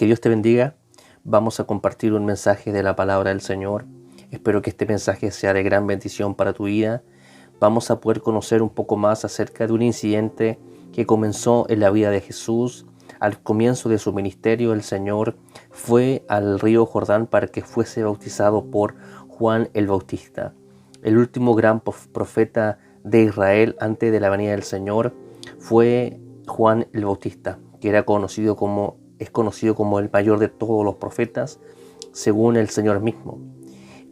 Que Dios te bendiga. Vamos a compartir un mensaje de la palabra del Señor. Espero que este mensaje sea de gran bendición para tu vida. Vamos a poder conocer un poco más acerca de un incidente que comenzó en la vida de Jesús. Al comienzo de su ministerio, el Señor fue al río Jordán para que fuese bautizado por Juan el Bautista, el último gran profeta de Israel antes de la venida del Señor. Fue Juan el Bautista, que es conocido como el mayor de todos los profetas, según el Señor mismo.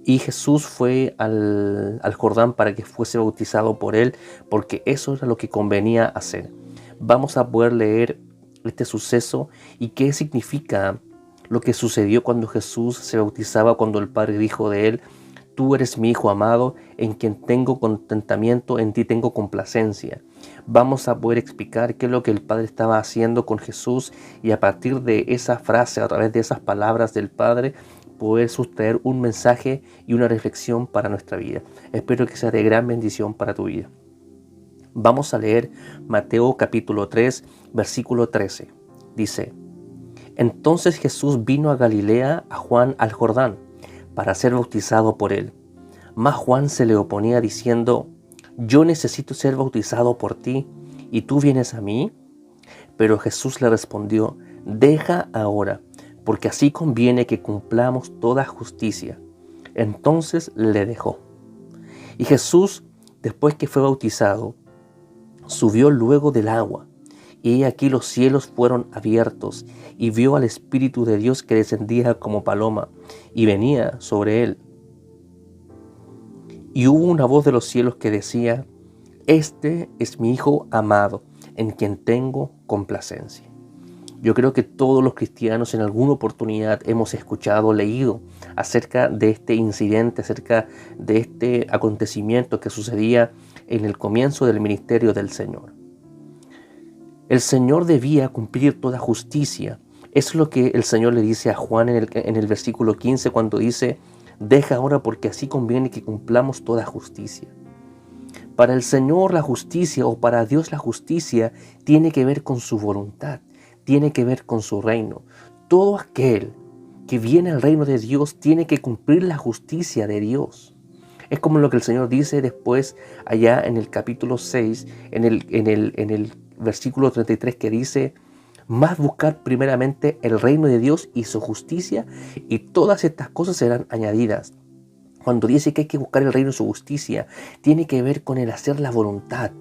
Y Jesús fue al Jordán para que fuese bautizado por él, porque eso era lo que convenía hacer. Vamos a poder leer este suceso y qué significa lo que sucedió cuando Jesús se bautizaba, cuando el Padre dijo de él: tú eres mi Hijo amado, en quien tengo contentamiento, en ti tengo complacencia. Vamos a poder explicar qué es lo que el Padre estaba haciendo con Jesús, y a partir de esa frase, a través de esas palabras del Padre, poder sustraer un mensaje y una reflexión para nuestra vida. Espero que sea de gran bendición para tu vida. Vamos a leer Mateo capítulo 3, versículo 13. Dice: entonces Jesús vino a Galilea, a Juan al Jordán, para ser bautizado por él. Mas Juan se le oponía diciendo: yo necesito ser bautizado por ti, ¿y tú vienes a mí? Pero Jesús le respondió: deja ahora, porque así conviene que cumplamos toda justicia. Entonces le dejó. Y Jesús, después que fue bautizado, subió luego del agua. Y aquí los cielos fueron abiertos, y vio al Espíritu de Dios que descendía como paloma, y venía sobre él. Y hubo una voz de los cielos que decía: este es mi Hijo amado, en quien tengo complacencia. Yo creo que todos los cristianos en alguna oportunidad hemos escuchado, leído acerca de este incidente, acerca de este acontecimiento que sucedía en el comienzo del ministerio del Señor. El Señor debía cumplir toda justicia. Eso es lo que el Señor le dice a Juan en el versículo 15, cuando dice: deja ahora, porque así conviene que cumplamos toda justicia. Para el Señor la justicia, o para Dios la justicia, tiene que ver con su voluntad, tiene que ver con su reino. Todo aquel que viene al reino de Dios tiene que cumplir la justicia de Dios. Es como lo que el Señor dice después allá en el capítulo 6, en el versículo 33, que dice: más buscar primeramente el reino de Dios y su justicia, y todas estas cosas serán añadidas. Cuando dice que hay que buscar el reino y su justicia, tiene que ver con el hacer la voluntad.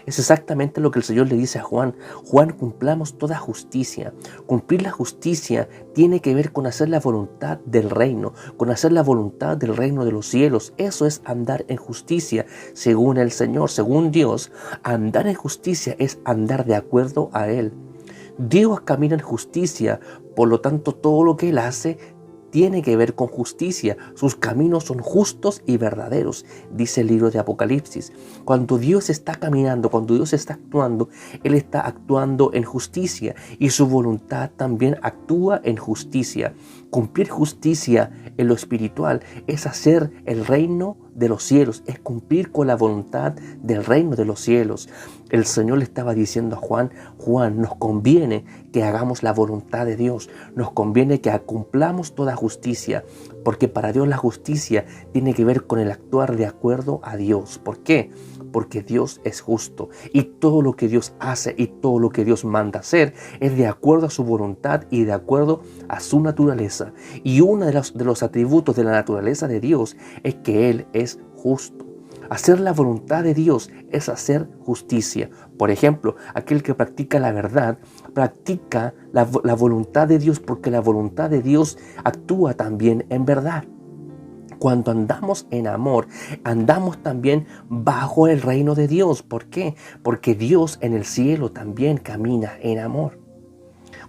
Es exactamente lo que el Señor le dice a Juan: Juan, cumplamos toda justicia. Cumplir la justicia tiene que ver con hacer la voluntad del reino, con hacer la voluntad del reino de los cielos. Eso es andar en justicia, según el Señor, según Dios. Andar en justicia es andar de acuerdo a Él. Dios camina en justicia, por lo tanto todo lo que Él hace tiene que ver con justicia. Sus caminos son justos y verdaderos, dice el libro de Apocalipsis. Cuando Dios está caminando, cuando Dios está actuando, Él está actuando en justicia, y su voluntad también actúa en justicia. Cumplir justicia en lo espiritual es hacer el reino de los cielos, es cumplir con la voluntad del reino de los cielos. El Señor le estaba diciendo a Juan: Juan, nos conviene que hagamos la voluntad de Dios, nos conviene que cumplamos toda justicia, porque para Dios la justicia tiene que ver con el actuar de acuerdo a Dios. ¿Por qué? Porque Dios es justo, y todo lo que Dios hace y todo lo que Dios manda hacer es de acuerdo a su voluntad y de acuerdo a su naturaleza. Y uno de los atributos de la naturaleza de Dios es que Él es justo. Hacer la voluntad de Dios es hacer justicia. Por ejemplo, aquel que practica la verdad, practica la voluntad de Dios, porque la voluntad de Dios actúa también en verdad. Cuando andamos en amor, andamos también bajo el reino de Dios. ¿Por qué? Porque Dios en el cielo también camina en amor.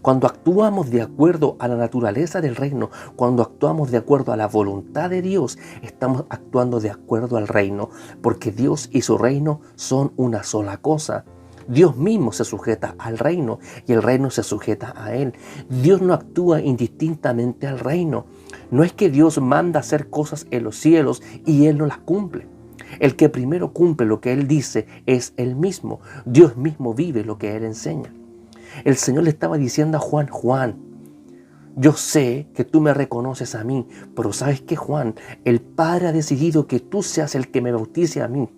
Cuando actuamos de acuerdo a la naturaleza del reino, cuando actuamos de acuerdo a la voluntad de Dios, estamos actuando de acuerdo al reino, porque Dios y su reino son una sola cosa. Dios mismo se sujeta al reino y el reino se sujeta a Él. Dios no actúa indistintamente al reino. No es que Dios manda hacer cosas en los cielos y Él no las cumple. El que primero cumple lo que Él dice es Él mismo. Dios mismo vive lo que Él enseña. El Señor le estaba diciendo a Juan: Juan, Yo sé que tú me reconoces a mí, pero ¿sabes qué, Juan? El Padre ha decidido que tú seas el que me bautice a mí.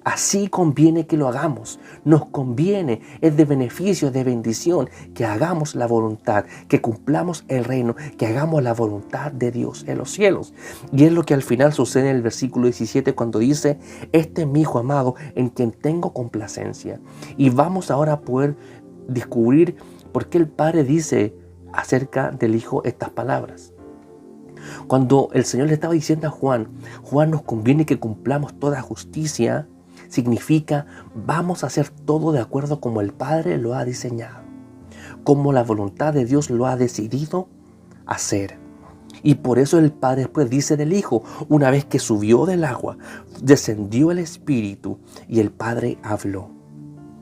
Así conviene que lo hagamos. Nos conviene, es de beneficio, es de bendición que hagamos la voluntad, que cumplamos el reino, que hagamos la voluntad de Dios en los cielos. Y es lo que al final sucede en el versículo 17 cuando dice, este es mi Hijo amado en quien tengo complacencia. Y vamos ahora a poder descubrir por qué el Padre dice acerca del Hijo estas palabras. Cuando el Señor le estaba diciendo a Juan, nos conviene que cumplamos toda justicia, significa vamos a hacer todo de acuerdo como el Padre lo ha diseñado, como la voluntad de Dios lo ha decidido hacer. Y por eso el Padre después dice del Hijo, una vez que subió del agua, descendió el Espíritu y el Padre habló.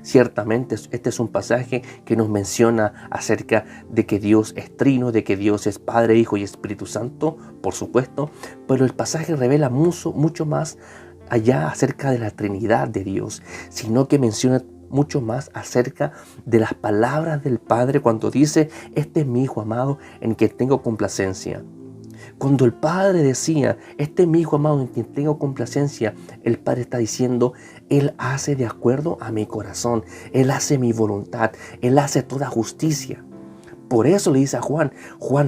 Ciertamente este es un pasaje que nos menciona acerca de que Dios es trino, de que Dios es Padre, Hijo y Espíritu Santo, por supuesto, pero el pasaje revela mucho más allá acerca de la Trinidad de Dios, sino que menciona mucho más acerca de las palabras del Padre cuando dice, este es mi Hijo amado en quien tengo complacencia. Cuando el Padre decía, este es mi Hijo amado en quien tengo complacencia, el Padre está diciendo, Él hace de acuerdo a mi corazón, Él hace mi voluntad, Él hace toda justicia. Por eso le dice a Juan,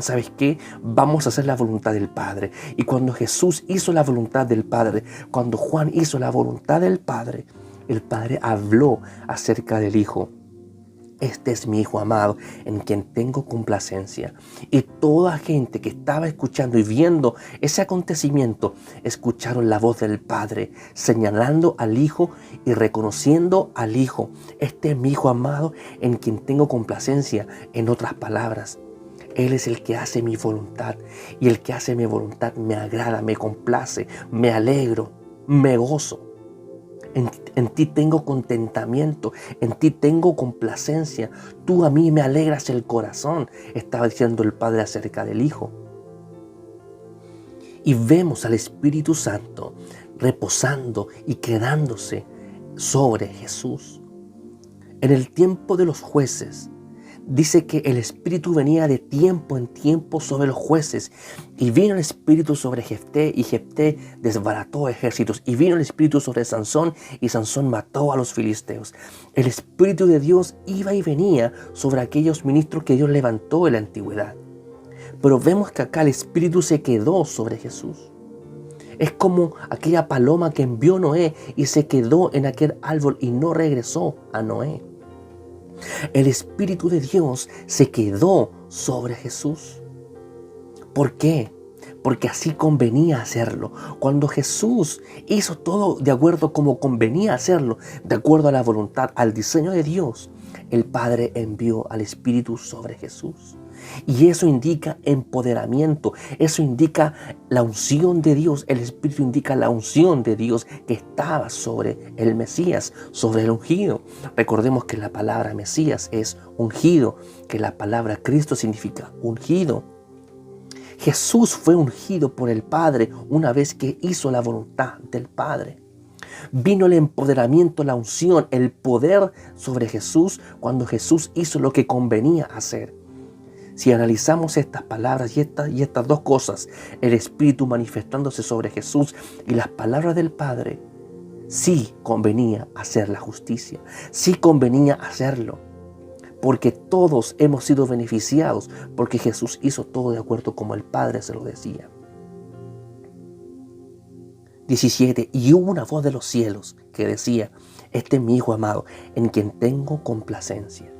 ¿sabes qué? Vamos a hacer la voluntad del Padre. Y cuando Jesús hizo la voluntad del Padre, cuando Juan hizo la voluntad del Padre, el Padre habló acerca del Hijo. Este es mi Hijo amado, en quien tengo complacencia. Y toda gente que estaba escuchando y viendo ese acontecimiento, escucharon la voz del Padre, señalando al Hijo y reconociendo al Hijo. Este es mi Hijo amado, en quien tengo complacencia. En otras palabras, Él es el que hace mi voluntad. Y el que hace mi voluntad me agrada, me complace, me alegro, me gozo. En ti tengo contentamiento, en ti tengo complacencia. Tú a mí me alegras el corazón, estaba diciendo el Padre acerca del Hijo. Y vemos al Espíritu Santo reposando y quedándose sobre Jesús. En el tiempo de los jueces, dice que el Espíritu venía de tiempo en tiempo sobre los jueces. Y vino el Espíritu sobre Jefté, y Jefté desbarató ejércitos. Y vino el Espíritu sobre Sansón, y Sansón mató a los filisteos. El Espíritu de Dios iba y venía sobre aquellos ministros que Dios levantó en la antigüedad. Pero vemos que acá el Espíritu se quedó sobre Jesús. Es como aquella paloma que envió Noé y se quedó en aquel árbol y no regresó a Noé. El Espíritu de Dios se quedó sobre Jesús. ¿Por qué? Porque así convenía hacerlo. Cuando Jesús hizo todo de acuerdo como convenía hacerlo, de acuerdo a la voluntad, al diseño de Dios, el Padre envió al Espíritu sobre Jesús. Y eso indica empoderamiento, eso indica la unción de Dios. El Espíritu indica la unción de Dios que estaba sobre el Mesías, sobre el ungido. Recordemos que la palabra Mesías es ungido, que la palabra Cristo significa ungido. Jesús fue ungido por el Padre una vez que hizo la voluntad del Padre. Vino el empoderamiento, la unción, el poder sobre Jesús cuando Jesús hizo lo que convenía hacer. Si analizamos estas palabras y estas dos cosas, el Espíritu manifestándose sobre Jesús y las palabras del Padre, sí convenía hacer la justicia, sí convenía hacerlo, porque todos hemos sido beneficiados, porque Jesús hizo todo de acuerdo como el Padre se lo decía. 17. Y hubo una voz de los cielos que decía, este es mi Hijo amado, en quien tengo complacencia.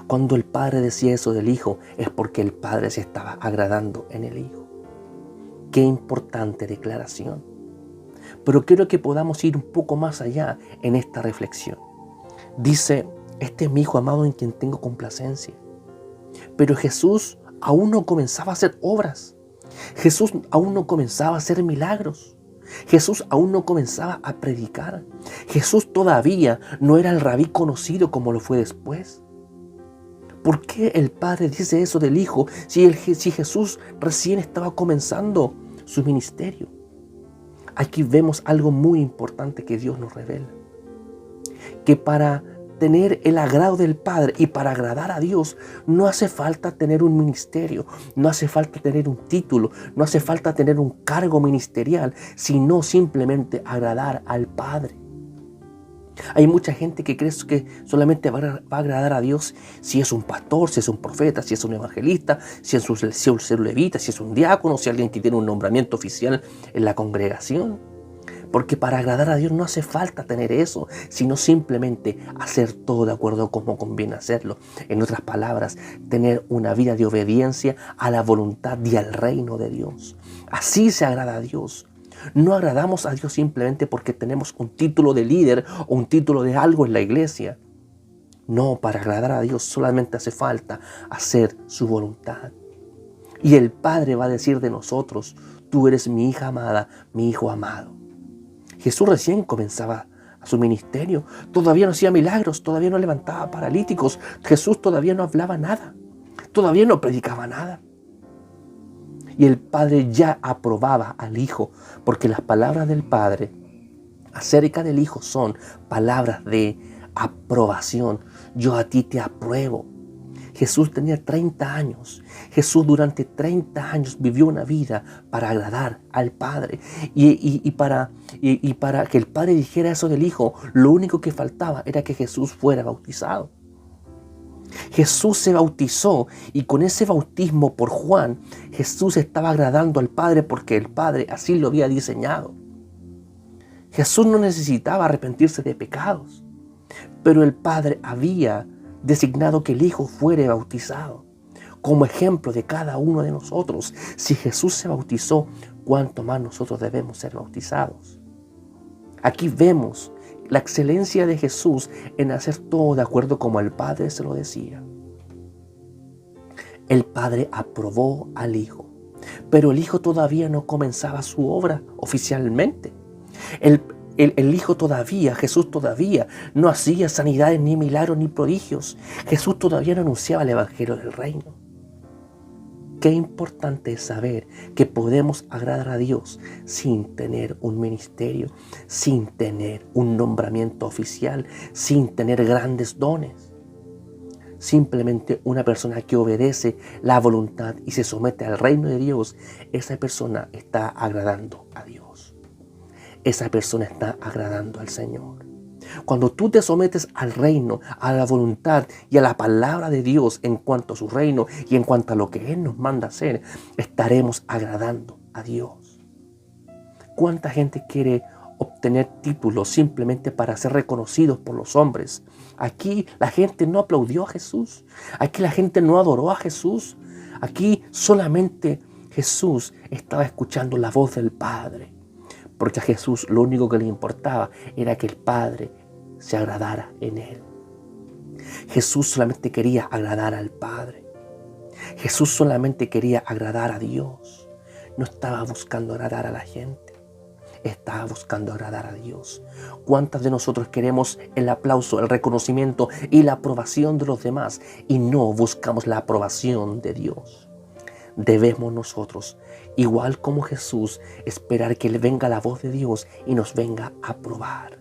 Cuando el Padre decía eso del Hijo, es porque el Padre se estaba agradando en el Hijo. Qué importante declaración. Pero quiero que podamos ir un poco más allá en esta reflexión. Dice, este es mi Hijo amado en quien tengo complacencia. Pero Jesús aún no comenzaba a hacer obras. Jesús aún no comenzaba a hacer milagros. Jesús aún no comenzaba a predicar. Jesús todavía no era el rabí conocido como lo fue después. ¿Por qué el Padre dice eso del Hijo si Jesús recién estaba comenzando su ministerio? Aquí vemos algo muy importante que Dios nos revela. Que para tener el agrado del Padre. Y para agradar a Dios no hace falta tener un ministerio, no hace falta tener un título, no hace falta tener un cargo ministerial, sino simplemente agradar al Padre. Hay mucha gente que cree que solamente va a agradar a Dios si es un pastor, si es un profeta, si es un evangelista, si es un levita, si es un diácono, si alguien que tiene un nombramiento oficial en la congregación. Porque para agradar a Dios no hace falta tener eso, sino simplemente hacer todo de acuerdo a cómo conviene hacerlo. En otras palabras, tener una vida de obediencia a la voluntad y al reino de Dios. Así se agrada a Dios. No agradamos a Dios simplemente porque tenemos un título de líder o un título de algo en la iglesia. No, para agradar a Dios solamente hace falta hacer su voluntad. Y el Padre va a decir de nosotros: tú eres mi hija amada, mi hijo amado. Jesús recién comenzaba su ministerio, todavía no hacía milagros, todavía no levantaba paralíticos, Jesús todavía no hablaba nada, todavía no predicaba nada. Y el Padre ya aprobaba al Hijo, porque las palabras del Padre acerca del Hijo son palabras de aprobación. Yo a ti te apruebo. Jesús tenía 30 años. Jesús durante 30 años vivió una vida para agradar al Padre. Y para que el Padre dijera eso del Hijo, lo único que faltaba era que Jesús fuera bautizado. Jesús se bautizó y con ese bautismo por Juan, Jesús estaba agradando al Padre porque el Padre así lo había diseñado. Jesús no necesitaba arrepentirse de pecados, pero el Padre había designado que el Hijo fuere bautizado como ejemplo de cada uno de nosotros. Si Jesús se bautizó, ¿cuánto más nosotros debemos ser bautizados? Aquí vemos la excelencia de Jesús en hacer todo de acuerdo como el Padre se lo decía. El Padre aprobó al Hijo, pero el Hijo todavía no comenzaba su obra oficialmente. El Hijo todavía, Jesús todavía no hacía sanidades, ni milagros, ni prodigios. Jesús todavía no anunciaba el Evangelio del Reino. Qué importante es saber que podemos agradar a Dios sin tener un ministerio, sin tener un nombramiento oficial, sin tener grandes dones. Simplemente una persona que obedece la voluntad y se somete al reino de Dios, esa persona está agradando a Dios. Esa persona está agradando al Señor. Cuando tú te sometes al reino, a la voluntad y a la palabra de Dios en cuanto a su reino y en cuanto a lo que Él nos manda hacer, estaremos agradando a Dios. ¿Cuánta gente quiere obtener títulos simplemente para ser reconocidos por los hombres? Aquí la gente no aplaudió a Jesús. Aquí la gente no adoró a Jesús. Aquí solamente Jesús estaba escuchando la voz del Padre. Porque a Jesús lo único que le importaba era que el Padre se agradara en Él. Jesús solamente quería agradar al Padre. Jesús solamente quería agradar a Dios. No estaba buscando agradar a la gente. Estaba buscando agradar a Dios. ¿Cuántas de nosotros queremos el aplauso, el reconocimiento y la aprobación de los demás y no buscamos la aprobación de Dios? Debemos nosotros, igual como Jesús, esperar que le venga la voz de Dios y nos venga a aprobar.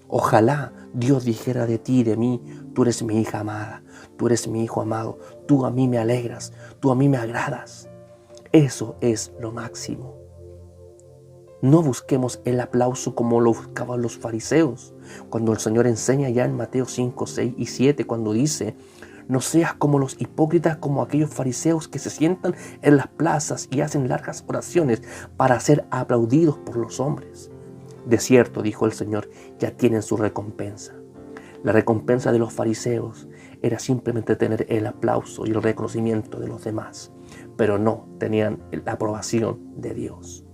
Ojalá Dios dijera de ti y de mí: tú eres mi hija amada, tú eres mi hijo amado, tú a mí me alegras, tú a mí me agradas. Eso es lo máximo. No busquemos el aplauso como lo buscaban los fariseos, cuando el Señor enseña ya en Mateo 5, 6 y 7, cuando dice: no seas como los hipócritas, como aquellos fariseos que se sientan en las plazas y hacen largas oraciones para ser aplaudidos por los hombres. De cierto, dijo el Señor, ya tienen su recompensa. La recompensa de los fariseos era simplemente tener el aplauso y el reconocimiento de los demás, pero no tenían la aprobación de Dios.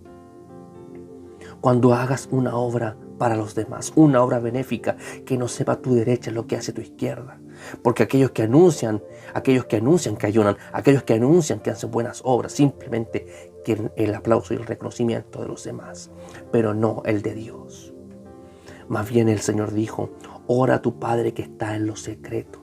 Cuando hagas una obra para los demás, una obra benéfica, que no sepa tu derecha lo que hace tu izquierda. Porque aquellos que anuncian que ayunan, aquellos que anuncian que hacen buenas obras, simplemente quieren el aplauso y el reconocimiento de los demás, pero no el de Dios. Más bien el Señor dijo: ora a tu Padre que está en lo secreto.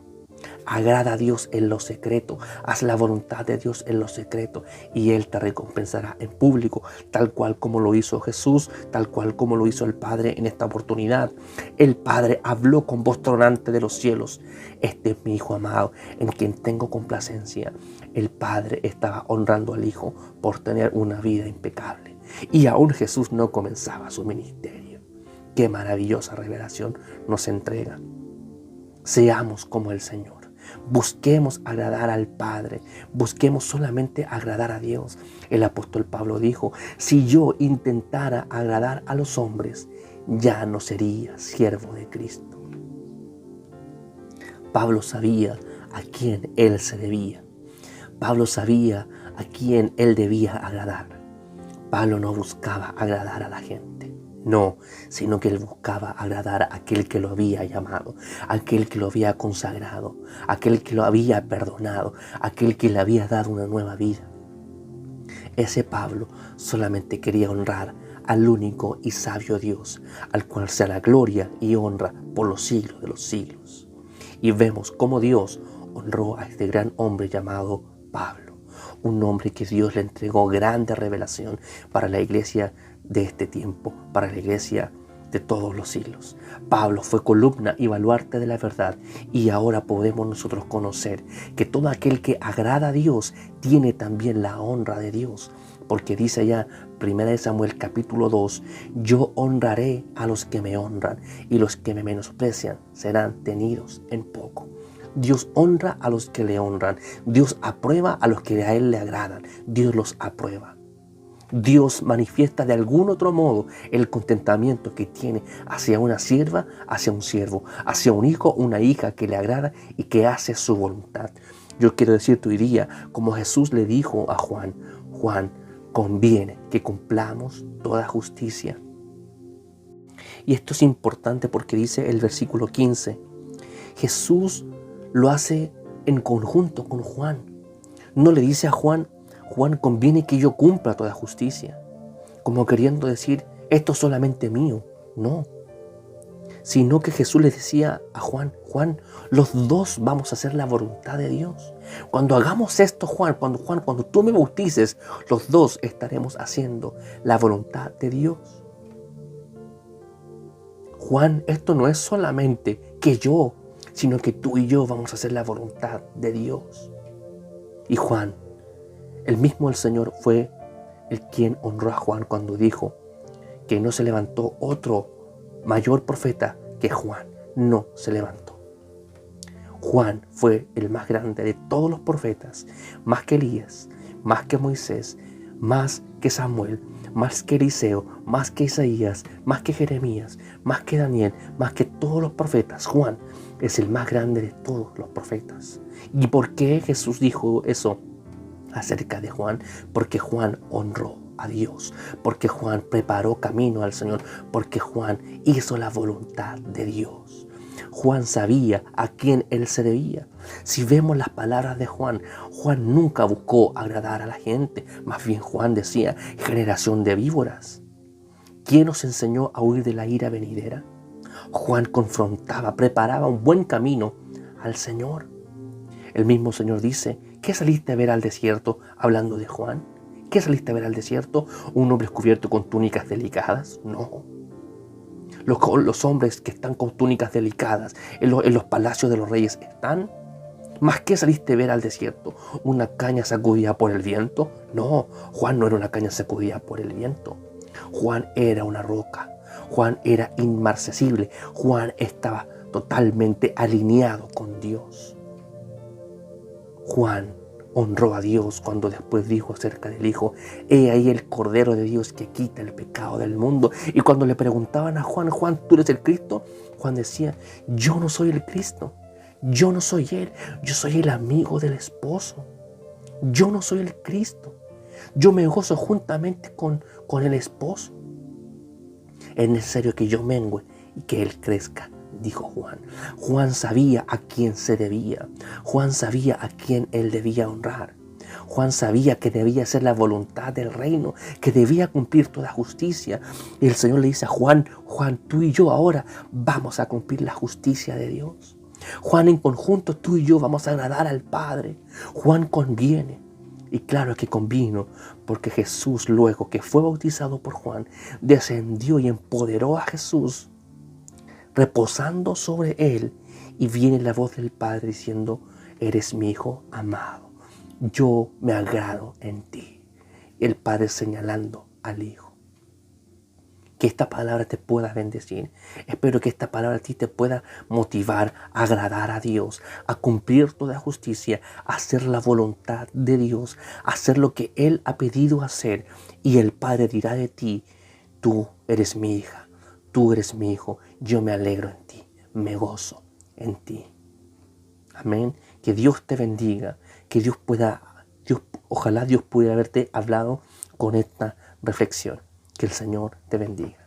Agrada a Dios en lo secreto. Haz la voluntad de Dios en lo secreto y Él te recompensará en público, tal cual como lo hizo Jesús, tal cual como lo hizo el Padre en esta oportunidad. El Padre habló con voz tronante de los cielos. Este es mi Hijo amado, en quien tengo complacencia. El Padre estaba honrando al Hijo por tener una vida impecable. Y aún Jesús no comenzaba su ministerio. Qué maravillosa revelación nos entrega. Seamos como el Señor. Busquemos agradar al Padre. Busquemos solamente agradar a Dios. El apóstol Pablo dijo: si yo intentara agradar a los hombres, ya no sería siervo de Cristo. Pablo sabía a quién él se debía. Pablo sabía a quién él debía agradar. Pablo no buscaba agradar a la gente. No, sino que él buscaba agradar a aquel que lo había llamado, aquel que lo había consagrado, aquel que lo había perdonado, aquel que le había dado una nueva vida. Ese Pablo solamente quería honrar al único y sabio Dios, al cual sea la gloria y honra por los siglos de los siglos. Y vemos cómo Dios honró a este gran hombre llamado Pablo, un hombre que Dios le entregó grande revelación para la iglesia de este tiempo, para la iglesia de todos los siglos. Pablo fue columna y baluarte de la verdad, y ahora podemos nosotros conocer que todo aquel que agrada a Dios tiene también la honra de Dios, porque dice ya 1 Samuel capítulo 2, yo honraré a los que me honran, y los que me menosprecian serán tenidos en poco. Dios honra a los que le honran. Dios aprueba a los que a Él le agradan. Dios los aprueba. Dios manifiesta de algún otro modo el contentamiento que tiene hacia una sierva, hacia un siervo, hacia un hijo, una hija que le agrada y que hace su voluntad. Yo quiero decirte hoy día, como Jesús le dijo a Juan: Juan, conviene que cumplamos toda justicia. Y esto es importante porque dice el versículo 15, Jesús lo hace en conjunto con Juan. No le dice a Juan: Juan, conviene que yo cumpla toda justicia, como queriendo decir, esto es solamente mío. No, sino que Jesús le decía a Juan: Juan, los dos vamos a hacer la voluntad de Dios. Cuando hagamos esto, cuando tú me bautices, los dos estaremos haciendo la voluntad de Dios. Juan, esto no es solamente que yo, sino que tú y yo vamos a hacer la voluntad de Dios. Y Juan, el mismo el Señor fue el quien honró a Juan cuando dijo que no se levantó otro mayor profeta que Juan. No se levantó. Juan fue el más grande de todos los profetas, más que Elías, más que Moisés, más que Samuel, más que Eliseo, más que Isaías, más que Jeremías, más que Daniel, más que todos los profetas. Juan es el más grande de todos los profetas. ¿Y por qué Jesús dijo eso acerca de Juan? Porque Juan honró a Dios, porque Juan preparó camino al Señor, porque Juan hizo la voluntad de Dios. Juan sabía a quién él se debía. Si vemos las palabras de Juan, Juan nunca buscó agradar a la gente. Más bien Juan decía: generación de víboras, ¿quién nos enseñó a huir de la ira venidera? Juan confrontaba, preparaba un buen camino al Señor. El mismo Señor dice: ¿qué saliste a ver al desierto? Hablando de Juan. ¿Qué saliste a ver al desierto? ¿Un hombre cubierto con túnicas delicadas? No. Los hombres que están con túnicas delicadas en los palacios de los reyes están. ¿Más qué saliste a ver al desierto? ¿Una caña sacudida por el viento? No, Juan no era una caña sacudida por el viento. Juan era una roca. Juan era inmarcesible. Juan estaba totalmente alineado con Dios. Juan honró a Dios cuando después dijo acerca del Hijo: he ahí el Cordero de Dios que quita el pecado del mundo. Y cuando le preguntaban a Juan: Juan, ¿tú eres el Cristo? Juan decía: yo no soy el Cristo, yo no soy Él, yo soy el amigo del esposo. Yo no soy el Cristo, yo me gozo juntamente con el esposo. Es necesario que yo mengüe y que Él crezca, dijo Juan. Juan sabía a quién se debía. Juan sabía a quién él debía honrar. Juan sabía que debía hacer la voluntad del reino, que debía cumplir toda justicia. Y el Señor le dice a Juan: Juan, tú y yo ahora vamos a cumplir la justicia de Dios. Juan, en conjunto tú y yo vamos a agradar al Padre. Juan conviene. Y claro que convino, porque Jesús, luego que fue bautizado por Juan, descendió y empoderó a Jesús, reposando sobre él, y viene la voz del Padre diciendo: eres mi Hijo amado, yo me agrado en ti. El Padre señalando al Hijo. Que esta palabra te pueda bendecir. Espero que esta palabra a ti te pueda motivar a agradar a Dios, a cumplir toda justicia, a hacer la voluntad de Dios, a hacer lo que Él ha pedido hacer. Y el Padre dirá de ti: tú eres mi hija, tú eres mi hijo, yo me alegro en ti, me gozo en ti. Amén. Que Dios te bendiga, que ojalá Dios pudiera haberte hablado con esta reflexión. Que el Señor te bendiga.